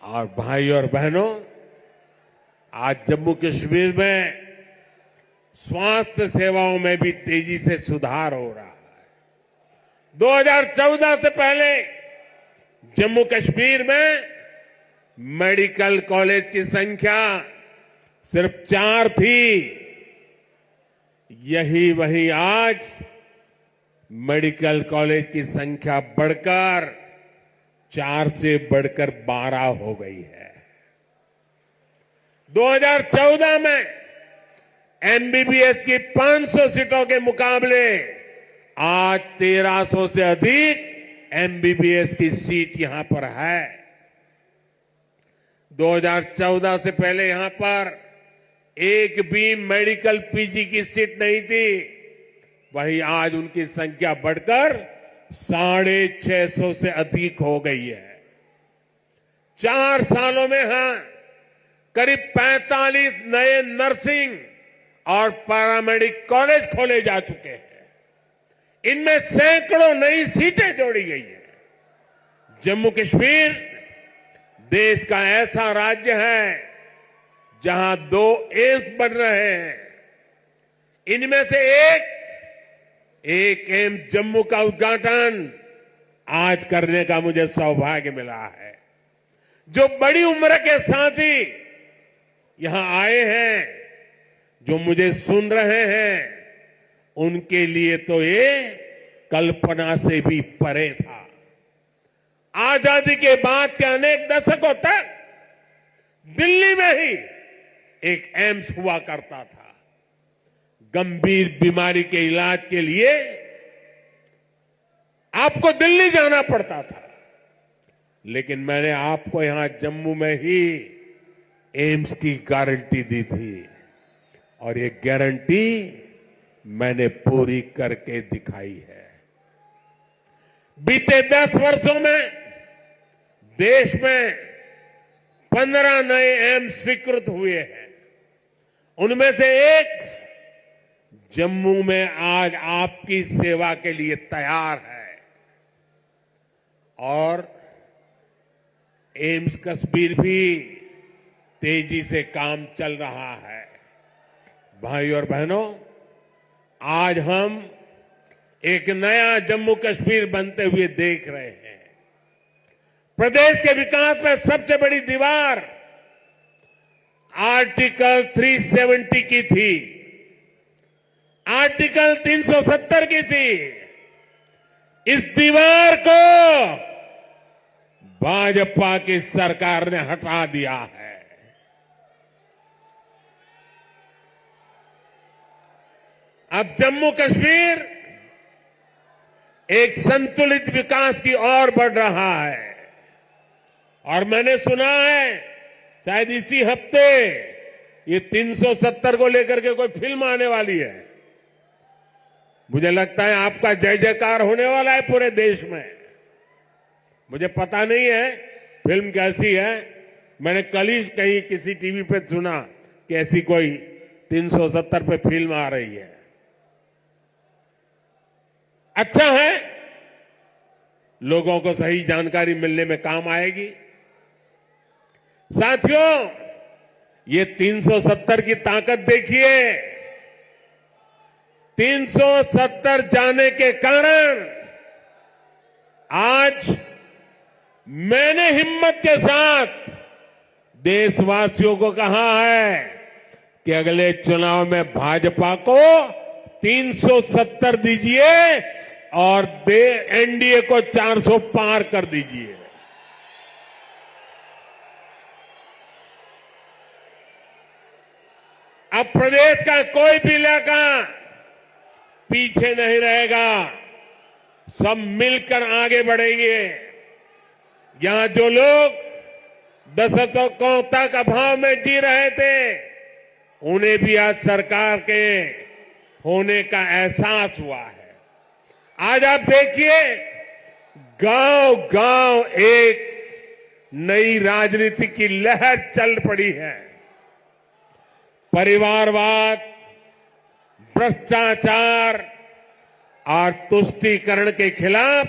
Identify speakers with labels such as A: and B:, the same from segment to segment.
A: और भाई और बहनों, आज जम्मू कश्मीर में स्वास्थ्य सेवाओं में भी तेजी से सुधार हो रहा है। 2014 से पहले जम्मू कश्मीर में मेडिकल कॉलेज की संख्या सिर्फ 4 थी। यही वही आज मेडिकल कॉलेज की संख्या बढ़कर 4 से बढ़कर 12 हो गई है। 2014 में एमबीबीएस की 500 सीटों के मुकाबले आज 1300 से अधिक एमबीबीएस की सीट यहां पर है। 2014 से पहले यहां पर एक भी मेडिकल पीजी की सीट नहीं थी। वहीं आज उनकी संख्या बढ़कर 650 से अधिक हो गई है। 4 सालों में करीब 45 नए नर्सिंग और पैरामेडिक कॉलेज खोले जा चुके हैं। इनमें सैकड़ों नई सीटें जोड़ी गई हैं। जम्मू कश्मीर देश का ऐसा राज्य है जहां 2 एम्स बन रहे हैं। इनमें से एक एम्स जम्मू का उद्घाटन आज करने का मुझे सौभाग्य मिला है। जो बड़ी उम्र के साथी यहां आए हैं, जो मुझे सुन रहे हैं, उनके लिए तो ये कल्पना से भी परे था। आजादी के बाद के अनेक दशकों तक दिल्ली में ही एक एम्स हुआ करता था। गंभीर बीमारी के इलाज के लिए आपको दिल्ली जाना पड़ता था, लेकिन मैंने आपको यहां जम्मू में ही एम्स की गारंटी दी थी और ये गारंटी मैंने पूरी करके दिखाई है। बीते 10 वर्षों में देश में 15 नए एम्स स्वीकृत हुए हैं। उनमें से एक जम्मू में आज आपकी सेवा के लिए तैयार है और एम्स कश्मीर भी तेजी से काम चल रहा है। भाई और बहनों, आज हम एक नया जम्मू कश्मीर बनते हुए देख रहे हैं। प्रदेश के विकास में सबसे बड़ी दीवार आर्टिकल 370 की थी, आर्टिकल 370 की थी। इस दीवार को भाजपा की सरकार ने हटा दिया है। अब जम्मू कश्मीर एक संतुलित विकास की ओर बढ़ रहा है और मैंने सुना है शायद इसी हफ्ते ये 370 को लेकर के कोई फिल्म आने वाली है। मुझे लगता है आपका जय जयकार होने वाला है पूरे देश में। मुझे पता नहीं है फिल्म कैसी है। मैंने कल ही कहीं किसी टीवी पे सुना कि ऐसी कोई 370 पे फिल्म आ रही है। अच्छा है, लोगों को सही जानकारी मिलने में काम आएगी। साथियों, ये 370 की ताकत देखिए। 370 जाने के कारण आज मैंने हिम्मत के साथ देशवासियों को कहा है कि अगले चुनाव में भाजपा को 370 दीजिए और एनडीए को 400 पार कर दीजिए। अब प्रदेश का कोई भी इलाका पीछे नहीं रहेगा। सब मिलकर आगे बढ़ेंगे। यहां जो लोग दशकों तक अभाव में जी रहे थे, उन्हें भी आज सरकार के होने का एहसास हुआ है। आज आप देखिए, गांव-गांव एक नई राजनीति की लहर चल पड़ी है। परिवारवाद, भ्रष्टाचार और तुष्टीकरण के खिलाफ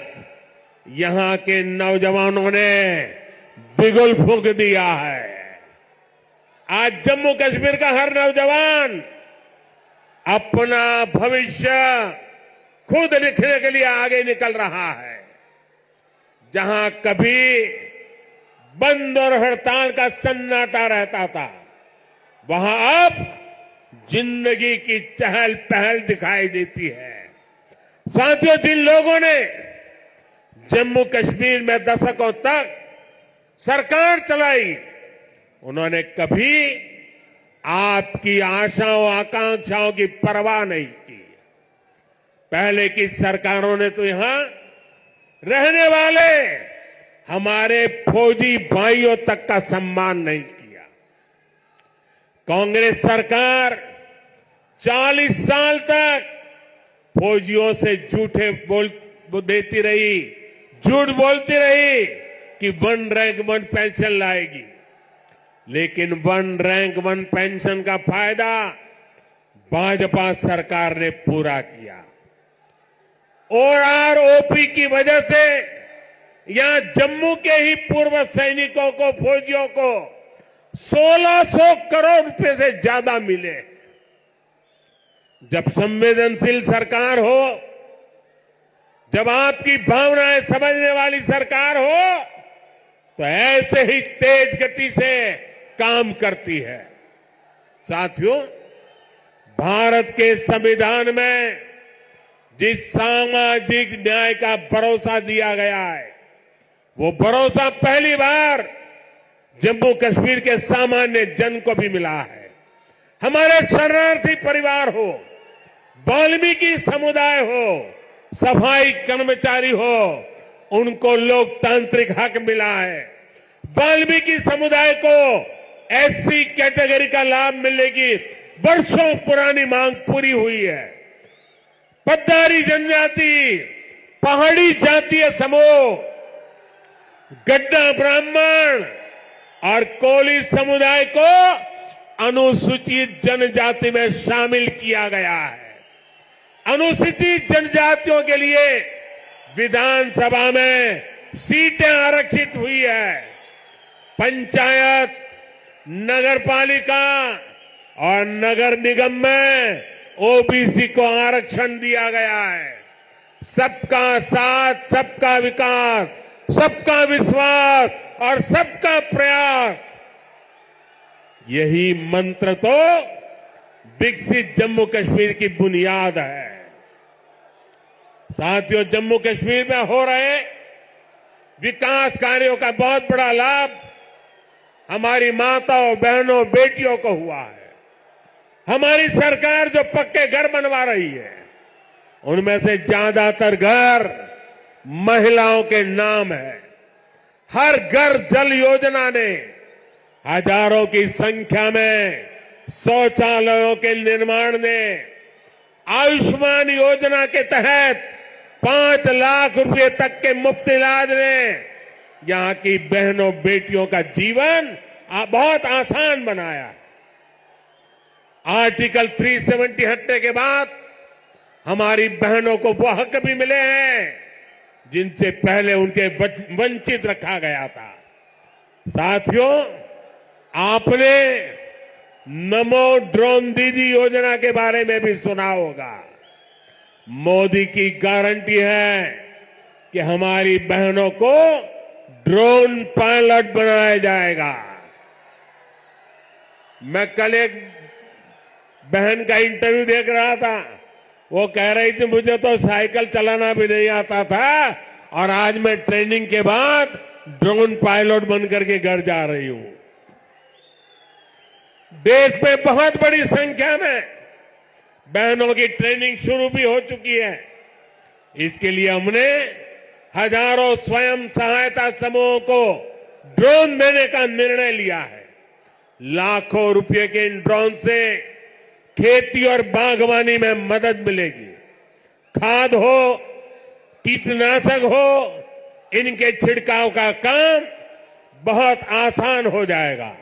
A: यहां के नौजवानों ने बिगुल फूंक दिया है। आज जम्मू कश्मीर का हर नौजवान अपना भविष्य खुद लिखने के लिए आगे निकल रहा है। जहां कभी बंद और हड़ताल का सन्नाटा रहता था, वहां अब जिंदगी की चहल पहल दिखाई देती है। साथियों, जिन लोगों ने जम्मू कश्मीर में दशकों तक सरकार चलाई, उन्होंने कभी आपकी आशाओं आकांक्षाओं की परवाह नहीं की। पहले की सरकारों ने तो यहां रहने वाले हमारे फौजी भाइयों तक का सम्मान नहीं किया। कांग्रेस सरकार 40 साल तक फौजियों से झूठे देती रही, झूठ बोलती रही कि 1 रैंक 1 पेंशन लाएगी, लेकिन 1 रैंक 1 पेंशन का फायदा भाजपा सरकार ने पूरा किया। ओआरओपी की वजह से यहां जम्मू के ही पूर्व सैनिकों को, फौजियों को 1600 करोड़ रुपए से ज्यादा मिले। जब संवेदनशील सरकार हो, जब आपकी भावनाएं समझने वाली सरकार हो, तो ऐसे ही तेज गति से काम करती है। साथियों, भारत के संविधान में जिस सामाजिक न्याय का भरोसा दिया गया है, वो भरोसा पहली बार जम्मू कश्मीर के सामान्य जन को भी मिला है। हमारे शरणार्थी परिवार हो, वाल्मीकि समुदाय हो, सफाई कर्मचारी हो, उनको लोकतांत्रिक हक मिला है। वाल्मीकि समुदाय को एससी कैटेगरी का लाभ मिलने की वर्षों पुरानी मांग पूरी हुई है। पद्दारी जनजाति, पहाड़ी जातीय समूह, गड्ढा ब्राह्मण और कोली समुदाय को अनुसूचित जनजाति में शामिल किया गया है। अनुसूचित जनजातियों के लिए विधानसभा में सीटें आरक्षित हुई है। पंचायत, नगरपालिका और नगर निगम में ओबीसी को आरक्षण दिया गया है। सबका साथ, सबका विकास, सबका विश्वास और सबका प्रयास, यही मंत्र तो विकसित जम्मू कश्मीर की बुनियाद है। साथियों, जम्मू कश्मीर में हो रहे विकास कार्यों का बहुत बड़ा लाभ हमारी माताओं, बहनों, बेटियों को हुआ है। हमारी सरकार जो पक्के घर बनवा रही है, उनमें से ज्यादातर घर महिलाओं के नाम है। हर घर जल योजना ने हजारों की संख्या में शौचालयों के निर्माण ने, आयुष्मान योजना के तहत 5 लाख रुपए तक के मुफ्त इलाज ने यहां की बहनों, बेटियों का जीवन बहुत आसान बनाया। आर्टिकल 370 हटने के बाद हमारी बहनों को वो हक भी मिले हैं जिनसे पहले उनके वंचित रखा गया था। साथियों, आपने नमो ड्रोन दीदी योजना के बारे में भी सुना होगा। मोदी की गारंटी है कि हमारी बहनों को ड्रोन पायलट बनाया जाएगा। मैं कल एक बहन का इंटरव्यू देख रहा था, वो कह रही थी मुझे तो साइकिल चलाना भी नहीं आता था और आज मैं ट्रेनिंग के बाद ड्रोन पायलट बनकर के घर जा रही हूं। देश में बहुत बड़ी संख्या में बहनों की ट्रेनिंग शुरू भी हो चुकी है। इसके लिए हमने हजारों स्वयं सहायता समूहों को ड्रोन देने का निर्णय लिया है। लाखों रुपए के इन ड्रोन से खेती और बागवानी में मदद मिलेगी। खाद हो, कीटनाशक हो, इनके छिड़काव का काम बहुत आसान हो जाएगा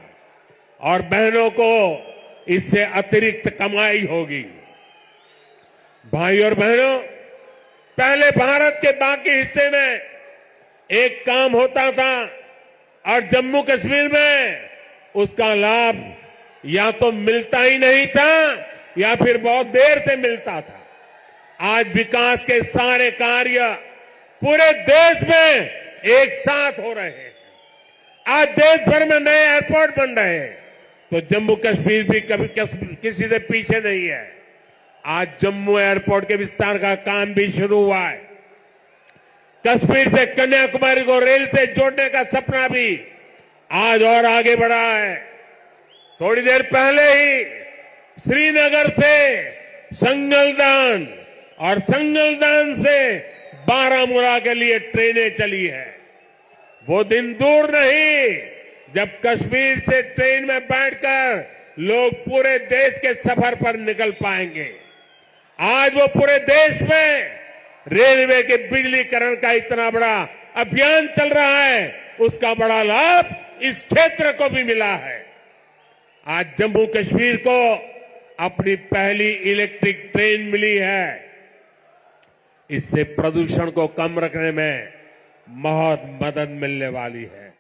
A: और बहनों को इससे अतिरिक्त कमाई होगी। भाई और बहनों, पहले भारत के बाकी हिस्से में एक काम होता था और जम्मू कश्मीर में उसका लाभ या तो मिलता ही नहीं था या फिर बहुत देर से मिलता था। आज विकास के सारे कार्य पूरे देश में एक साथ हो रहे हैं। आज देश भर में नए एयरपोर्ट बन रहे हैं, तो जम्मू कश्मीर भी कभी किसी से पीछे नहीं है। आज जम्मू एयरपोर्ट के विस्तार का काम भी शुरू हुआ है। कश्मीर से कन्याकुमारी को रेल से जोड़ने का सपना भी आज और आगे बढ़ा है। थोड़ी देर पहले ही श्रीनगर से संगलदान और संगलदान से बारामूला के लिए ट्रेनें चली है। वो दिन दूर नहीं जब कश्मीर से ट्रेन में बैठकर लोग पूरे देश के सफर पर निकल पाएंगे। आज वो पूरे देश में रेलवे के बिजलीकरण का इतना बड़ा अभियान चल रहा है, उसका बड़ा लाभ इस क्षेत्र को भी मिला है। आज जम्मू कश्मीर को अपनी पहली इलेक्ट्रिक ट्रेन मिली है। इससे प्रदूषण को कम रखने में बहुत मदद मिलने वाली है।